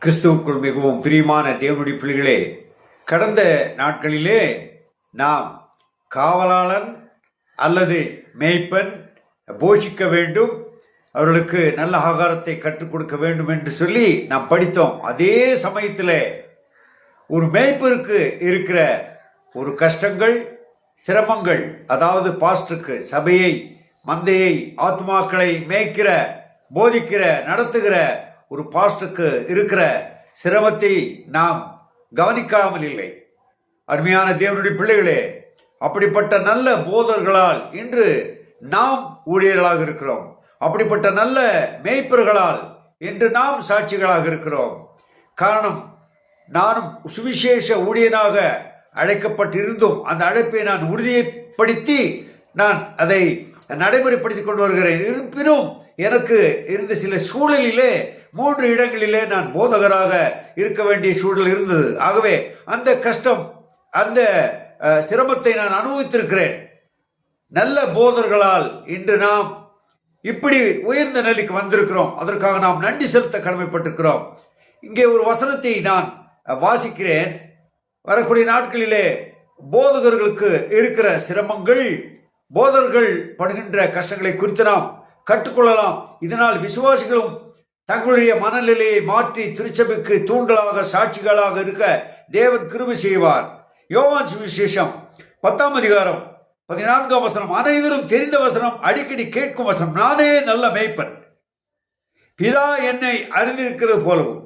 கிறிஸ்துவுக்குள் மிகவும் பிரியமான தேவனுடைய பிள்ளைகளே, கடந்த நாட்களிலே நாம் காவலாளன் அல்லது மேய்ப்பன் போஷிக்க வேண்டும், அவர்களுக்கு நல்ல ஆகாரத்தை கற்றுக் கொடுக்க வேண்டும் என்று சொல்லி நாம் படித்தோம். அதே சமயத்தில் ஒரு மேய்ப்பருக்கு இருக்கிற ஒரு கஷ்டங்கள், சிரமங்கள், அதாவது பாஸ்டருக்கு, சபையை, மந்தையை, ஆத்மாக்களை மேய்க்கிற, போதிக்கிற, நடத்துகிற ஒரு பாஸ்டருக்கு இருக்கிற சிரமத்தை நாம் கவனிக்காமல் இல்லை. அருமையான தேவனுடைய பிள்ளைகளே, அப்படிப்பட்ட நல்ல போதர்களால் இன்று நாம் ஊழியர்களாக இருக்கிறோம். அப்படிப்பட்ட நல்ல மேய்ப்பர்களால் இன்று நாம் சாட்சிகளாக இருக்கிறோம். காரணம், நானும் சுவிசேஷ ஊழியனாக அழைக்கப்பட்டிருந்தும் அந்த அழைப்பை நான் உறுதிப்படுத்தி நான் அதை நடைமுறைப்படுத்திக் கொண்டு வருகிறேன். இருப்பினும் எனக்கு இருந்த சில சூழலிலே 3 இடங்களிலே நான் போதகராக இருக்க வேண்டிய சூழல் இருந்தது. ஆகவே அந்த கஷ்டம், அந்த சிரமத்தை நான் அனுபவித்திருக்கிறேன். நல்ல போதர்களால் இன்று நாம் இப்படி உயர்ந்த நிலைக்கு வந்திருக்கிறோம். அதற்காக நாம் நன்றி செலுத்த கடமைப்பட்டிருக்கிறோம். இங்கே ஒரு வசனத்தை நான் வாசிக்கிறேன். வரக்கூடிய நாட்களிலே போதகர்களுக்கு இருக்கிற சிரமங்கள், போதகர்கள் படுகின்ற கஷ்டங்களை குறித்து நாம் கற்றுக்கொள்ளலாம். இதனால் விசுவாசிகளும் தங்களுடைய மனநிலையை மாற்றி திருச்சபைக்கு தூண்டலாக, சாட்சிகளாக இருக்க தேவன் கிருபை செய்வார். யோவான் சுவிசேஷம் 10ஆம் அதிகாரம் 14ஆம் வசனம், அனைவரும் தெரிந்த வசனம், அடிக்கடி கேட்கும் வசனம். நானே நல்ல மேய்ப்பன், பிதா என்னை அறிந்திருக்கிறது போலவும்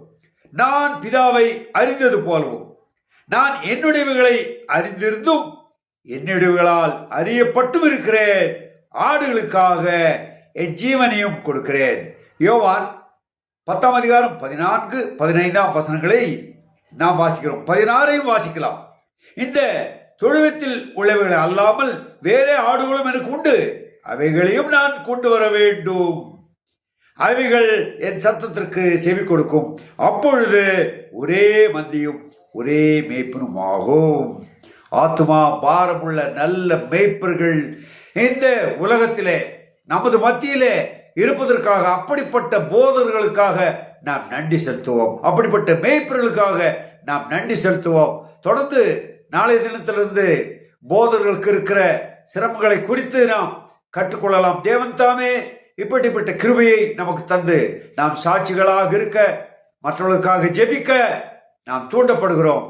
நான் பிதாவை அறிந்தது போலவும் நான் என்னுடையவைகளை அறிந்திருந்தும் என்னுடையவர்களால் அறியப்பட்டும் இருக்கிறேன். ஆடுகளுக்காக என் ஜீவனையும் கொடுக்கிறேன். யோவான் 10ஆம் அதிகாரம் 14, 15ஆம் வசனங்களை நாம் வாசிக்கிறோம். 16ஐயும் வாசிக்கலாம். இந்த தொழுவத்தில் உள்ளவைகளை அல்லாமல் வேறே ஆடுகளும் எனக்கு உண்டு, அவைகளையும் நான் கொண்டு வர வேண்டும். அவைகள் என் சத்தத்திற்கு செவி கொடுக்கும். அப்பொழுது ஒரே மந்தியும் ஒரே மேய்ப்பனும் ஆகும். ஆத்துமா பாரமுள்ள நல்ல மேய்ப்பர்கள் இந்த உலகத்திலே நமது மத்தியிலே இருப்பதற்காக, அப்படிப்பட்ட போதர்களுக்காக நாம் நன்றி செலுத்துவோம். அப்படிப்பட்ட மேய்ப்பர்களுக்காக நாம் நன்றி செலுத்துவோம். தொடர்ந்து நாளைய தினத்திலிருந்து போதர்களுக்கு இருக்கிற சிரமங்களை குறித்து நாம் கற்றுக்கொள்ளலாம். தேவன் தாமே இப்படிப்பட்ட கிருபையை நமக்கு தந்து நாம் சாட்சிகளாக இருக்க, மற்றவர்களுக்காக ஜெபிக்க நாம் தூண்டப்படுகிறோம்.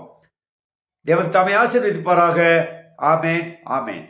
தேவன் தாமே ஆசீர்வதிப்பாராக. ஆமேன், ஆமேன்.